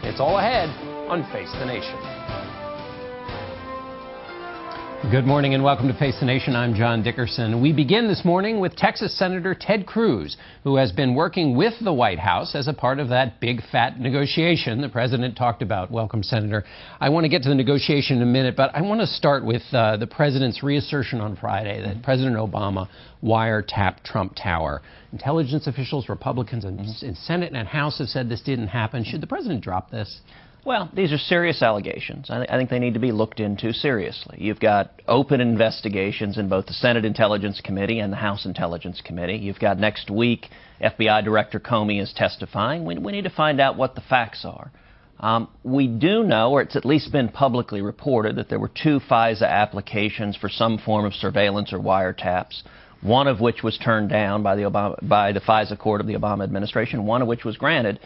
It's all ahead on Face the Nation. Good morning and welcome to Face the Nation. I'm John Dickerson. We begin this morning with Texas Senator Ted Cruz, who has been working with the White House as a part of that big fat negotiation the president talked about. Welcome, Senator. I want to get to the negotiation in a minute, but I want to start with the president's reassertion on Friday that President Obama wiretapped Trump Tower. Intelligence officials, Republicans in Senate and House have said this didn't happen. Should the president drop this? Well, these are serious allegations. I think they need to be looked into seriously. You've got open investigations in both the Senate Intelligence Committee and the House Intelligence Committee. You've got next week, FBI Director Comey is testifying. We need to find out what the facts are. We do know, or it's at least been publicly reported, that there were 2 FISA applications for some form of surveillance or wiretaps, one of which was turned down by the FISA court of the Obama administration, one of which was granted.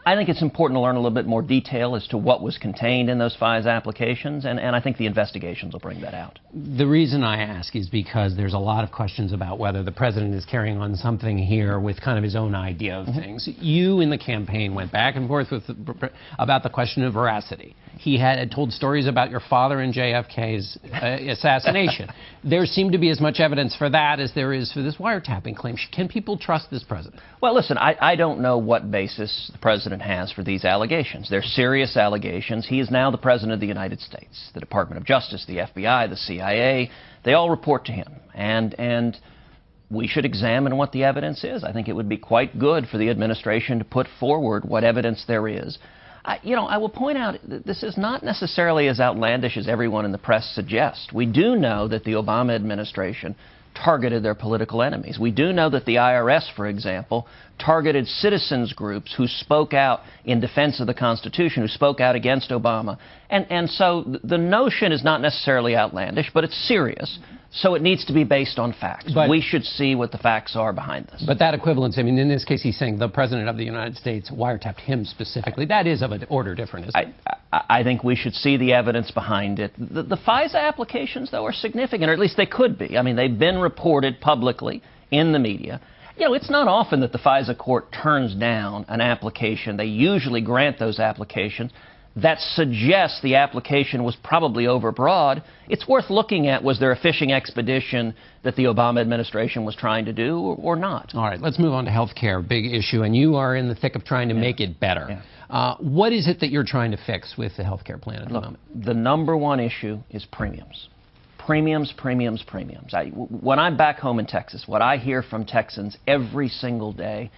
I think it's important to learn a little bit more detail as to what was contained in those FISA applications, and I think the investigations will bring that out. The reason I ask is because there's a lot of questions about whether the president is carrying on something here with kind of his own idea of things. You in the campaign went back and forth about the question of veracity. He had told stories about your father and JFK's assassination. There seemed to be as much evidence for that as there is for this wiretapping claim. Can people trust this president? Well, listen, I don't know what basis the president has for these allegations. They're serious allegations. He is now the president of the United States. The Department of Justice, the FBI, the CIA, they all report to him. And we should examine what the evidence is. I think it would be quite good for the administration to put forward what evidence there is. I will point out that this is not necessarily as outlandish as everyone in the press suggests. We do know that the Obama administration targeted their political enemies. We do know that the IRS, for example, targeted citizens groups who spoke out in defense of the Constitution, who spoke out against Obama. And so the notion is not necessarily outlandish, but it's serious. So it needs to be based on facts. But we should see what the facts are behind this. But that equivalence, I mean, in this case, he's saying the president of the United States wiretapped him specifically. That is of an order different, isn't it? I think we should see the evidence behind it. The FISA applications, though, are significant, or at least they could be. I mean, they've been reported publicly in the media. You know, it's not often that the FISA court turns down an application. They usually grant those applications. That suggests the application was probably overbroad. It's worth looking at, was there a fishing expedition that the Obama administration was trying to do or not? All right, let's move on to health care, big issue, and you are in the thick of trying to make it better. What is it that you're trying to fix with the health care plan at the moment? The number one issue is premiums. Premiums, premiums, premiums. When I'm back home in Texas, what I hear from Texans every single day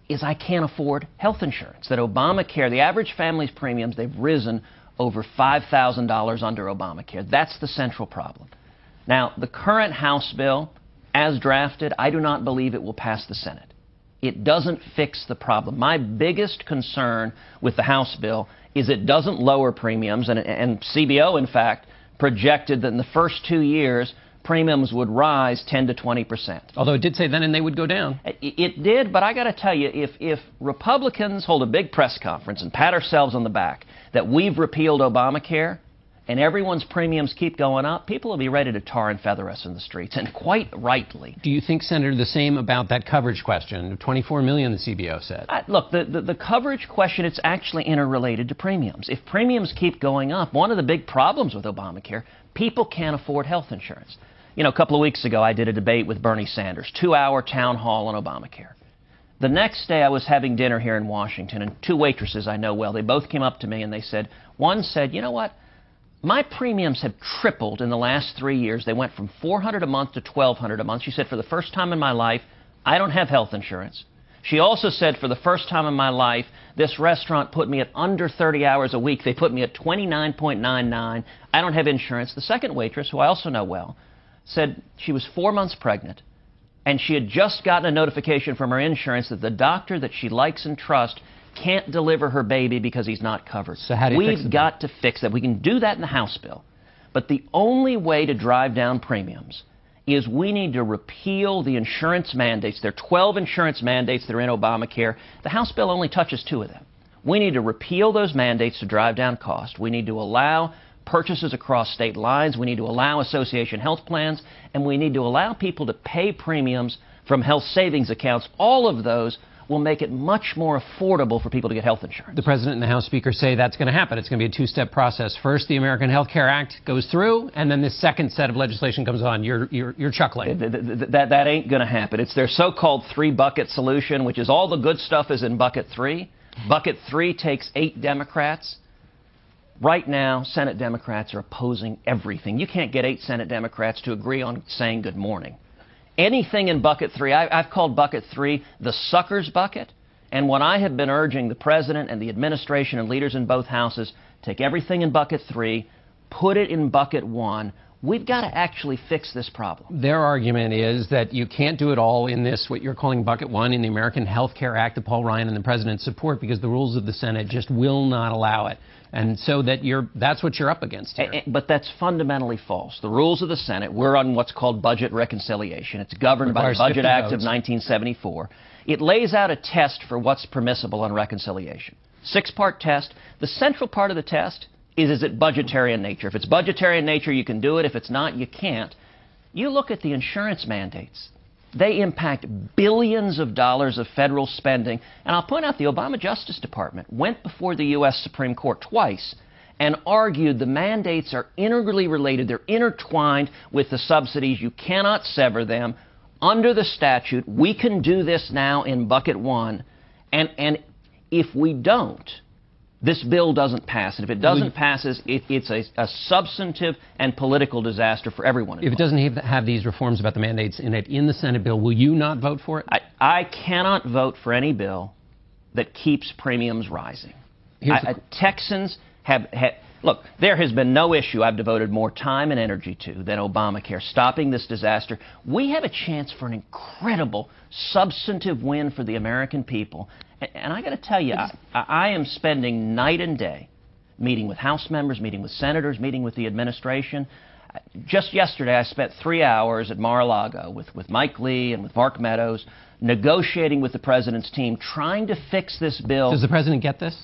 is I can't afford health insurance. That Obamacare, the average family's premiums, they've risen over $5,000 under Obamacare. That's the central problem. Now, the current House bill, as drafted, I do not believe it will pass the Senate. It doesn't fix the problem. My biggest concern with the House bill is it doesn't lower premiums, and CBO, in fact, projected that in the first 2 years, premiums would rise 10 to 20%. Although it did say then and they would go down. It did, but I got to tell you, if Republicans hold a big press conference and pat ourselves on the back that we've repealed Obamacare and everyone's premiums keep going up, people will be ready to tar and feather us in the streets, and quite rightly. Do you think, Senator, the same about that coverage question? 24 million, the CBO said. Look, the coverage question, it's actually interrelated to premiums. If premiums keep going up, one of the big problems with Obamacare, people can't afford health insurance. You know, a couple of weeks ago, I did a debate with Bernie Sanders, 2-hour town hall on Obamacare. The next day, I was having dinner here in Washington, and 2 waitresses I know well, they both came up to me and they said, one said, you know what, my premiums have tripled in the last 3 years. They went from $400 a month to $1,200 a month. She said, for the first time in my life, I don't have health insurance. She also said, for the first time in my life, this restaurant put me at under 30 hours a week. They put me at 29.99. I don't have insurance. The second waitress, who I also know well, said she was 4 months pregnant, and she had just gotten a notification from her insurance that the doctor that she likes and trusts can't deliver her baby because he's not covered. So how do you fix it? We've got to fix that. We can do that in the House bill. But the only way to drive down premiums is we need to repeal the insurance mandates. There are 12 insurance mandates that are in Obamacare. The House bill only touches 2 of them. We need to repeal those mandates to drive down cost. We need to allow purchases across state lines. We need to allow association health plans. And we need to allow people to pay premiums from health savings accounts. All of those will make it much more affordable for people to get health insurance. The President and the House Speaker say that's going to happen. It's going to be a two-step process. First, the American Health Care Act goes through, and then the second set of legislation comes on. You're chuckling. That ain't going to happen. It's their so-called three-bucket solution, which is all the good stuff is in bucket 3. Bucket 3 takes 8 Democrats. Right now, Senate Democrats are opposing everything. You can't get 8 Senate Democrats to agree on saying good morning. Anything in bucket 3, I've called bucket 3 the sucker's bucket. And what I have been urging the President and the administration and leaders in both houses, take everything in bucket 3, put it in bucket 1. We've got to actually fix this problem. Their argument is that you can't do it all in this, what you're calling bucket 1 in the American Health Care Act that Paul Ryan and the President support, because the rules of the Senate just will not allow it. And so that's what you're up against here. But that's fundamentally false. The rules of the Senate, we're on what's called budget reconciliation. It's governed by the Budget Act of 1974. It lays out a test for what's permissible on reconciliation. 6-part test. The central part of the test is it budgetary in nature? If it's budgetary in nature, you can do it. If it's not, you can't. You look at the insurance mandates. They impact billions of dollars of federal spending. And I'll point out the Obama Justice Department went before the U.S. Supreme Court twice and argued the mandates are integrally related. They're intertwined with the subsidies. You cannot sever them. Under the statute, we can do this now in bucket 1. And if we don't, this bill doesn't pass. And if it doesn't pass, it's a substantive and political disaster for everyone involved. If it doesn't have these reforms about the mandates in it in the Senate bill, will you not vote for it? I cannot vote for any bill that keeps premiums rising. Texans have look, there has been no issue I've devoted more time and energy to than Obamacare, stopping this disaster. We have a chance for an incredible substantive win for the American people. And I got to tell you, I am spending night and day meeting with House members, meeting with senators, meeting with the administration. Just yesterday, I spent 3 hours at Mar-a-Lago with Mike Lee and with Mark Meadows, negotiating with the President's team, trying to fix this bill. Does the President get this?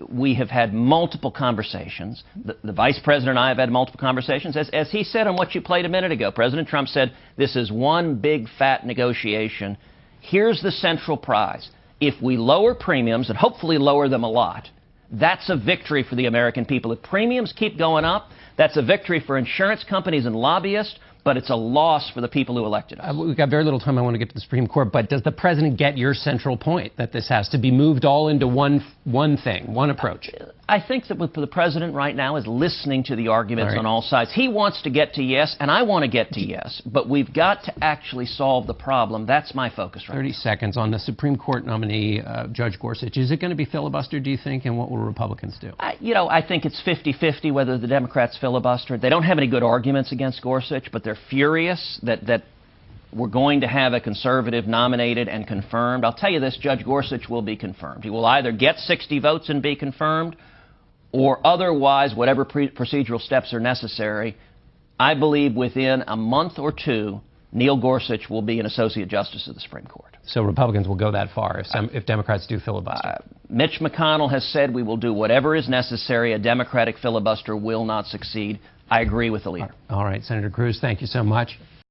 We have had multiple conversations. The Vice President and I have had multiple conversations. As he said on what you played a minute ago, President Trump said, this is one big, fat negotiation. Here's the central prize. If we lower premiums, and hopefully lower them a lot, that's a victory for the American people. If premiums keep going up, that's a victory for insurance companies and lobbyists, but it's a loss for the people who elected us. We've got very little time. I want to get to the Supreme Court, but does the President get your central point that this has to be moved all into one thing, one approach? I think that the President right now is listening to the arguments on all sides. He wants to get to yes, and I want to get to yes, but we've got to actually solve the problem. That's my focus right now. 30 seconds on the Supreme Court nominee, Judge Gorsuch. Is it going to be filibustered, do you think, and what will Republicans do? I think it's 50-50 whether the Democrats filibuster. They don't have any good arguments against Gorsuch, but they're furious that we're going to have a conservative nominated and confirmed. I'll tell you this, Judge Gorsuch will be confirmed. He will either get 60 votes and be confirmed, or otherwise, whatever procedural steps are necessary. I believe within a month or two, Neil Gorsuch will be an Associate Justice of the Supreme Court. So Republicans will go that far if Democrats do filibuster? Mitch McConnell has said we will do whatever is necessary. A Democratic filibuster will not succeed. I agree with the leader. All right, Senator Cruz, thank you so much.